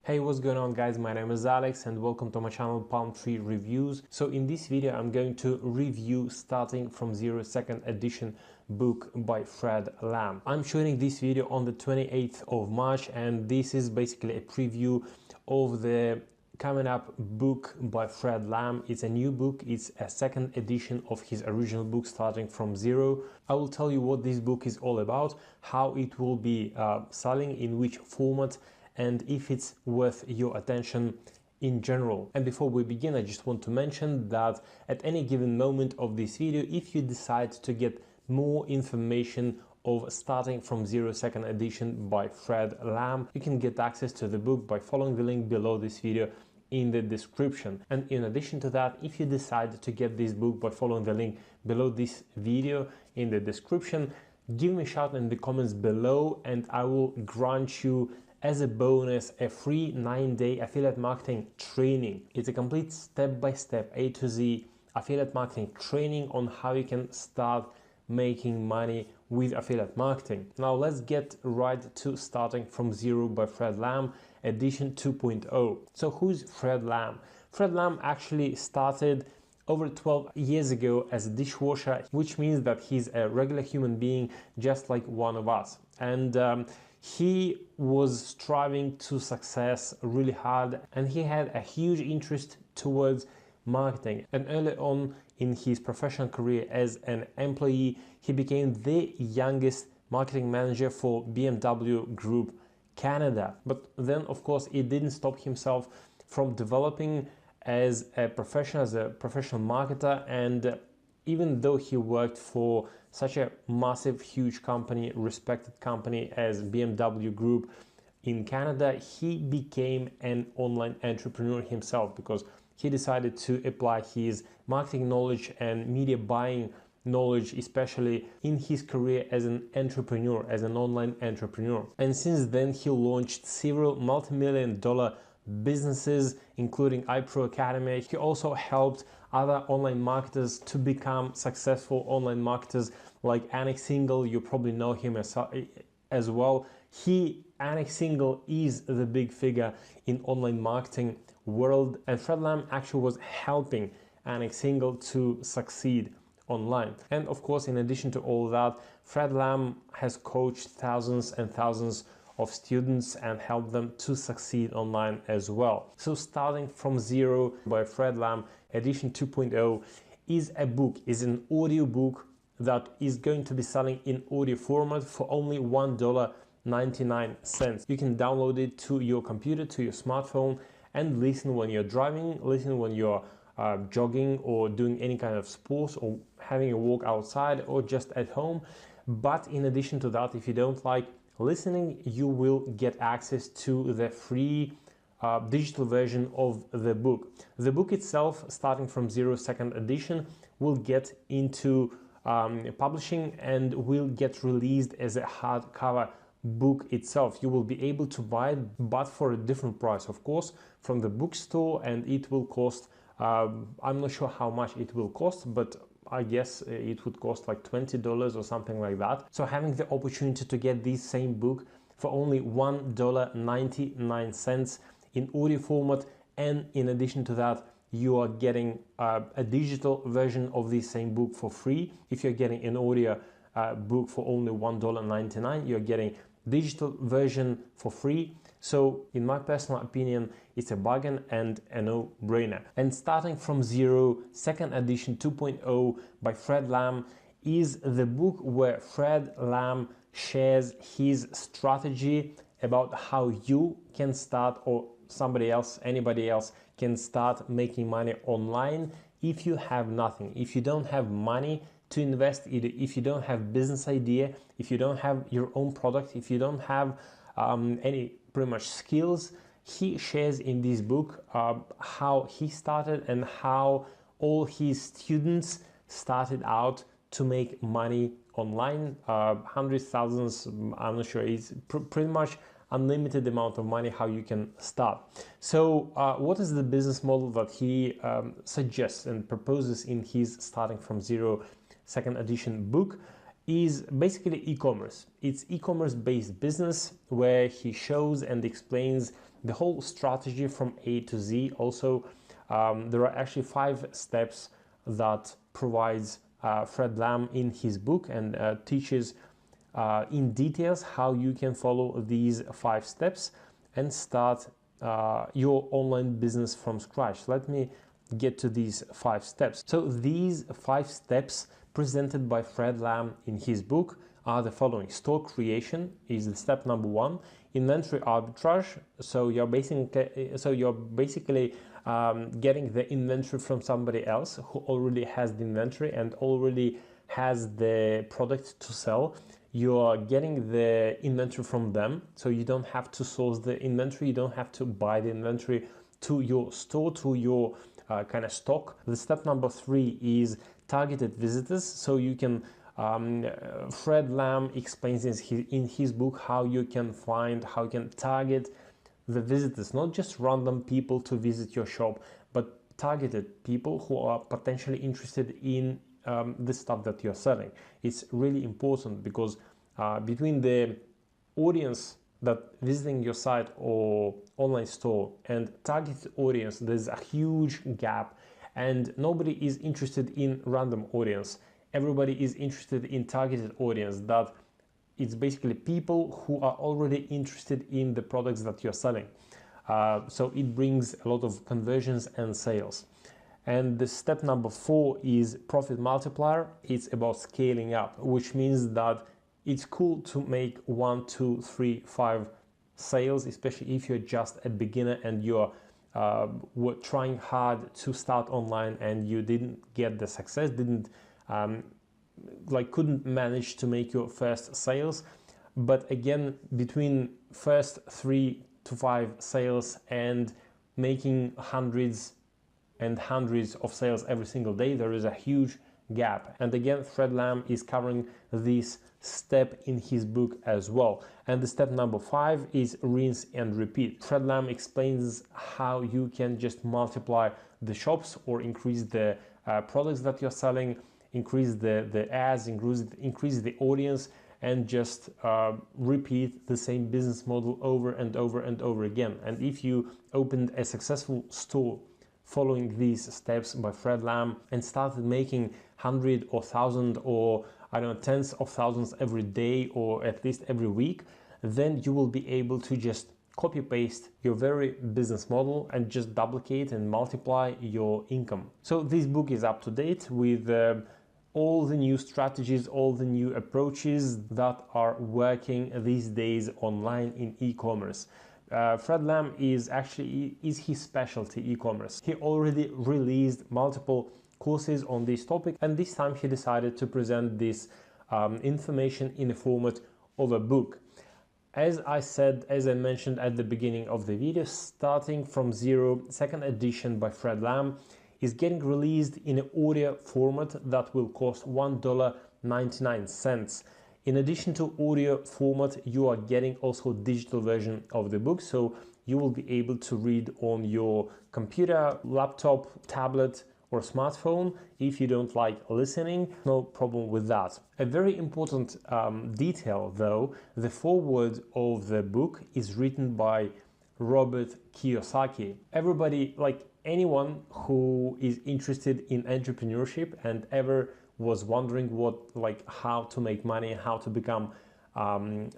Hey, what's going on guys? My name is Alex and welcome to my channel Palm Tree Reviews. So in this video I'm going to review Starting from Zero second edition book by Fred Lamb. I'm shooting this video on the 28th of March and this is basically a preview of the coming up book by Fred Lamb. It's a new book. It's a second edition of his original book Starting from Zero. I will tell you what this book is all about, how it will be selling, in which format, and if it's worth your attention in general. And before we begin, I just want to mention that at any given moment of this video, if you decide to get more information of Starting from Zero second edition by Fred Lamb, you can get access to the book by following the link below this video in the description. And in addition to that, if you decide to get this book by following the link below this video in the description, give me a shout in the comments below and I will grant you as a bonus a free 9-day affiliate marketing training. It's a complete step-by-step A to Z affiliate marketing training on how you can start making money with affiliate marketing. Now let's get right to Starting from Zero by Fred Lamb edition 2.0. So who's Fred Lamb? Fred Lamb actually started over 12 years ago as a dishwasher, which means that he's a regular human being just like one of us. And he was striving to success really hard and he had a huge interest towards marketing. And early on in his professional career as an employee, he became the youngest marketing manager for BMW Group Canada. But then, of course, it didn't stop himself from developing as a professional marketer. And even though he worked for such a massive, huge company, respected company as BMW Group in Canada, he became an online entrepreneur himself because he decided to apply his marketing knowledge and media buying knowledge, especially in his career as an entrepreneur, as an online entrepreneur. And since then, he launched several multi-million-dollar businesses, including iPro Academy. He also helped other online marketers to become successful online marketers like Anik Singhal. You probably know him as well. Anik Singhal is the big figure in online marketing world, and Fred Lamb actually was helping Anik Singhal to succeed online. And of course, in addition to all that, Fred Lamb has coached thousands and thousands of students and helped them to succeed online as well. So Starting from Zero by Fred Lamb edition 2.0 is a book, is an audio book that is going to be selling in audio format for only $1.99. You can download it to your computer, to your smartphone, and listen when you're driving, listen when you're jogging or doing any kind of sports or having a walk outside or just at home. But in addition to that, if you don't like listening, you will get access to the free digital version of the book. The book itself, Starting from Zero second edition, will get into publishing and will get released as a hardcover book itself. You will be able to buy it, but for a different price, of course, from the bookstore, and it will cost, I'm not sure how much it will cost, but I guess it would cost like $20 or something like that. So having the opportunity to get this same book for only $1.99 in audio format, and in addition to that, you are getting a digital version of this same book for free. If you're getting an audio book for only $1.99, you're getting digital version for free. So in my personal opinion, it's a bargain and a no-brainer. And Starting from Zero second edition 2.0 by Fred Lamb is the book where Fred Lamb shares his strategy about how you can start, or somebody else, anybody else can start making money online if you have nothing, if you don't have money to invest, if you don't have business idea, if you don't have your own product, if you don't have any pretty much skills. He shares in this book how he started and how all his students started out to make money online. Hundreds, thousands, I'm not sure, it's pretty much unlimited amount of money how you can start. So what is the business model that he suggests and proposes in his Starting from Zero second edition book? is basically e-commerce. It's e-commerce based business where he shows and explains the whole strategy from A to Z. Also, there are actually 5 steps that provides Fred Lam in his book, and teaches in details how you can follow these 5 steps and start your online business from scratch. Let me get to these 5 steps. So these 5 steps presented by Fred Lam in his book are the following. Store creation is the step number 1. Inventory arbitrage. So you're basically getting the inventory from somebody else who already has the inventory and already has the product to sell. You're getting the inventory from them, so you don't have to source the inventory, you don't have to buy the inventory to your store, to your kind of stock. The step number 3 is targeted visitors. So you can Fred Lam explains in his book how you can target the visitors, not just random people to visit your shop, but targeted people who are potentially interested in the stuff that you're selling. It's really important because between the audience that visiting your site or online store and targeted audience, there's a huge gap, and nobody is interested in random audience. Everybody is interested in targeted audience, that it's basically people who are already interested in the products that you're selling. So it brings a lot of conversions and sales. And the step number 4 is profit multiplier. It's about scaling up, which means that it's cool to make 1, 2, 3, 5 sales, especially if you're just a beginner and you're were trying hard to start online and you didn't get the success, couldn't manage to make your first sales. But again, between first 3 to 5 sales and making hundreds and hundreds of sales every single day, there is a huge gap. And again, Fred Lam is covering this step in his book as well. And the step number 5 is rinse and repeat. Fred Lam explains how you can just multiply the shops or increase the products that you're selling, increase the ads, increase the audience, and just repeat the same business model over and over and over again. And if you opened a successful store following these steps by Fred Lam and started making 100 or 1,000 or I don't know, tens of thousands every day or at least every week, then you will be able to just copy paste your very business model and just duplicate and multiply your income. So this book is up to date with all the new strategies, all the new approaches that are working these days online in e-commerce. Fred Lam is his specialty e-commerce. He already released multiple courses on this topic, and this time he decided to present this information in the format of a book. As I mentioned at the beginning of the video, Starting from Zero, second edition by Fred Lam, is getting released in an audio format that will cost $1.99. In addition to audio format, you are getting also digital version of the book, so you will be able to read on your computer, laptop, tablet, or smartphone. If you don't like listening, no problem with that. A very important detail though, the foreword of the book is written by Robert Kiyosaki. Everybody, like anyone who is interested in entrepreneurship and ever was wondering how to make money, how to become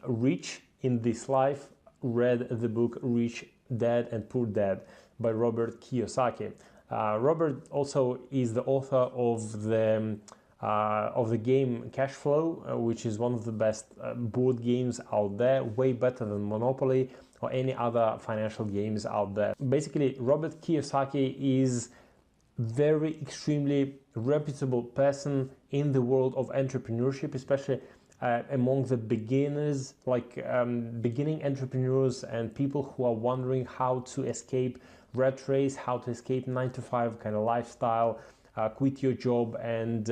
rich in this life, read the book Rich Dad and Poor Dad by Robert Kiyosaki. Robert also is the author of the game Cash Flow, which is one of the best board games out there, way better than Monopoly or any other financial games out there. Basically, Robert Kiyosaki is very extremely reputable person in the world of entrepreneurship, especially among the beginners, beginning entrepreneurs and people who are wondering how to escape rat race, how to escape 9-to-5 kind of lifestyle, quit your job and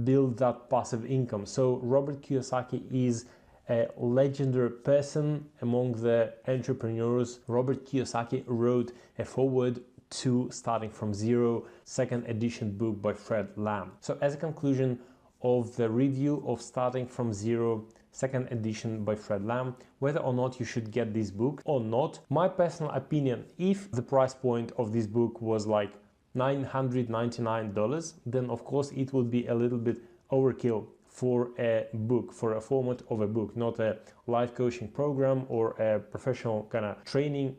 build that passive income. So Robert Kiyosaki is a legendary person among the entrepreneurs. Robert Kiyosaki wrote a foreword to Starting from Zero, second edition book by Fred Lam. So as a conclusion of the review of Starting from Zero, second edition by Fred Lam, whether or not you should get this book or not. My personal opinion, if the price point of this book was like $999, then of course it would be a little bit overkill for a book, for a format of a book, not a life coaching program or a professional kind of training.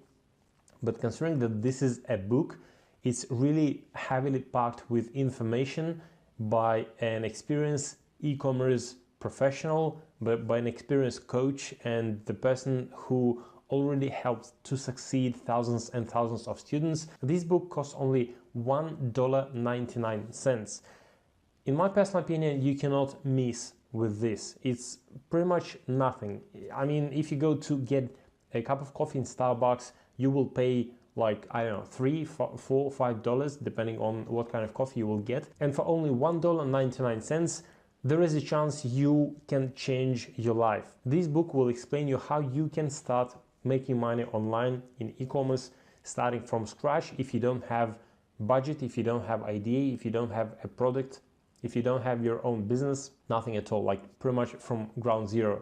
But considering that this is a book, it's really heavily packed with information by an experienced e-commerce professional, but by an experienced coach and the person who already helped to succeed thousands and thousands of students. This book costs only $1.99. In my personal opinion, you cannot miss with this. It's pretty much nothing. I mean, if you go to get a cup of coffee in Starbucks, you will pay like, I don't know, $3, $4, $5, depending on what kind of coffee you will get. And for only $1.99, there is a chance you can change your life. This book will explain you how you can start making money online in e-commerce, starting from scratch. If you don't have budget, if you don't have idea, if you don't have a product, if you don't have your own business, nothing at all, like pretty much from ground zero.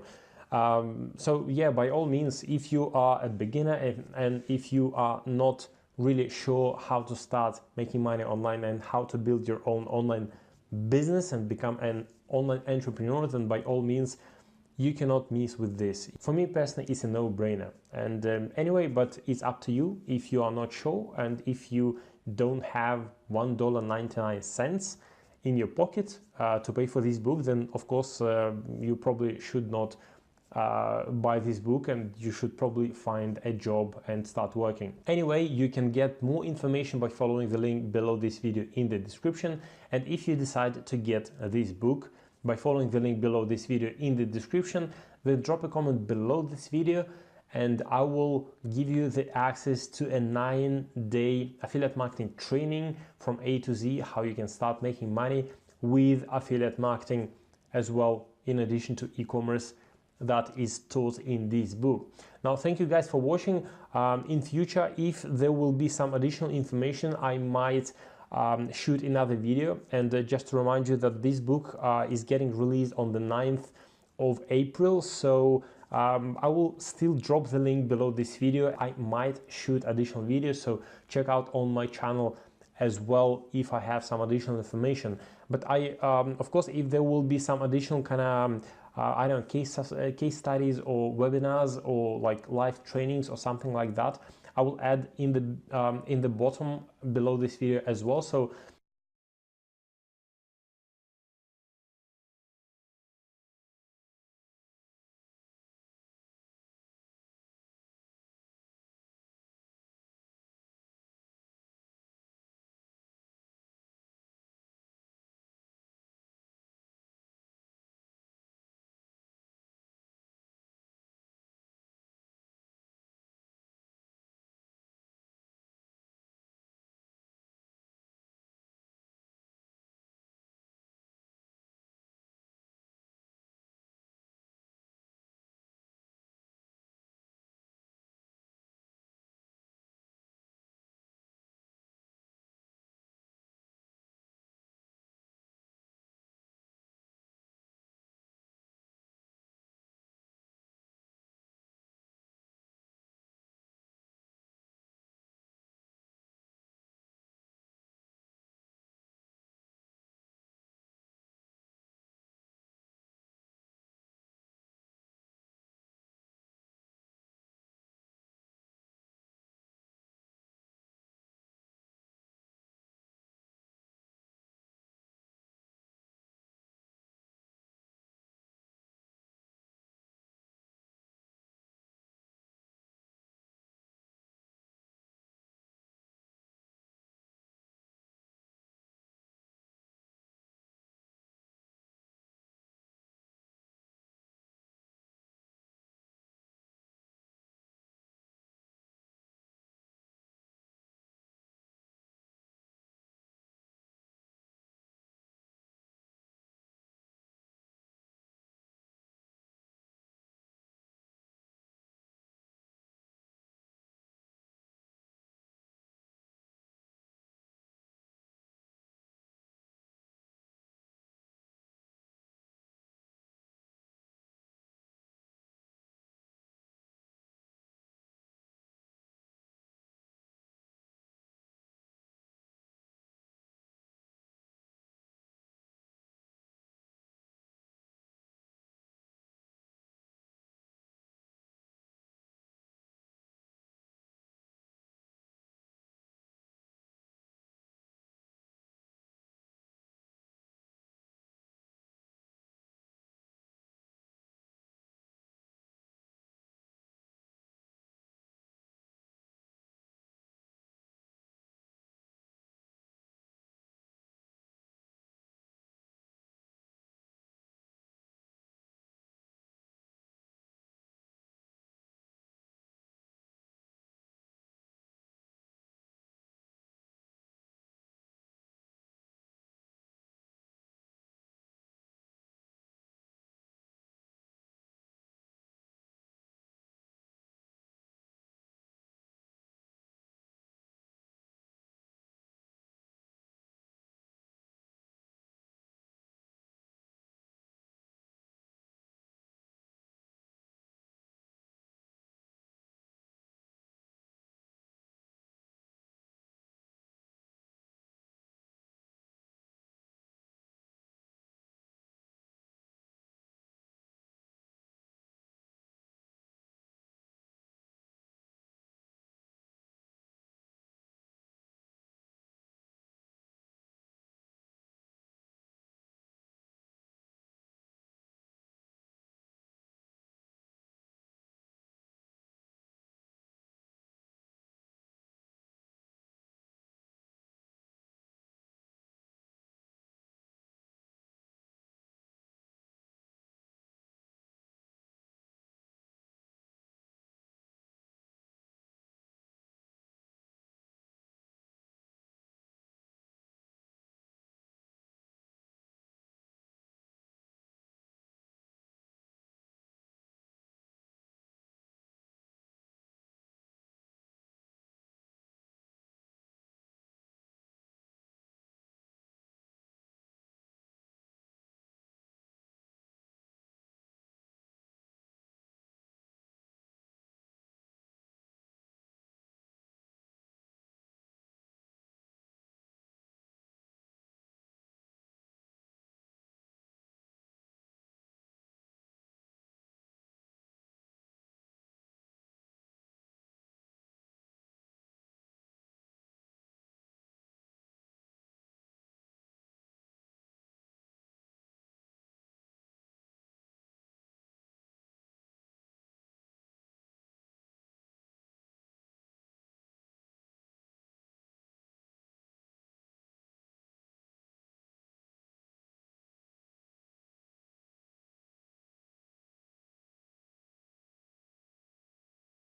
So yeah, by all means, if you are a beginner and if you are not really sure how to start making money online and how to build your own online business and become an online entrepreneur, then by all means, you cannot miss with this. For me personally, it's a no-brainer. And anyway, but it's up to you if you are not sure and if you don't have $1.99 in your pocket to pay for this book, then of course you probably should not buy this book and you should probably find a job and start working. Anyway, you can get more information by following the link below this video in the description. And if you decide to get this book by following the link below this video in the description, then drop a comment below this video and I will give you the access to a 9-day affiliate marketing training from A to Z, how you can start making money with affiliate marketing as well, in addition to e-commerce that is taught in this book. Now, thank you guys for watching. In future, if there will be some additional information, I might shoot another video. And just to remind you that this book is getting released on the 9th of April. So I will still drop the link below this video. I might shoot additional videos, so check out on my channel as well if I have some additional information. But of course, if there will be some additional kind of I don't know, case studies or webinars or like live trainings or something like that, I will add in the bottom below this video as well. So